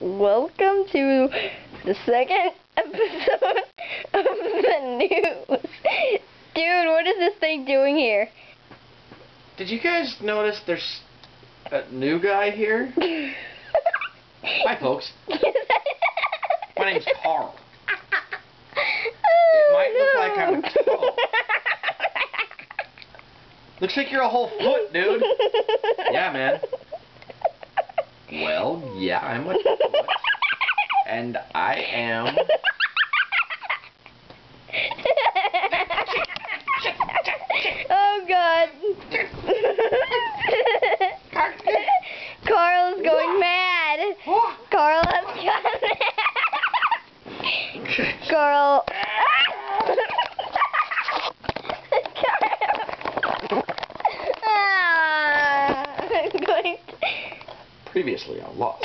Welcome to the second episode of the news. Dude, what is this thing doing here? Did you guys notice there's a new guy here? Hi, folks. My name's Carl. It might look like I'm a toe. Looks like you're a whole foot, dude. Yeah, man. Well, yeah, I'm a foot. And I am... Oh, God. Carl's going mad. Carl has gone mad. Carl. Previously, I lost.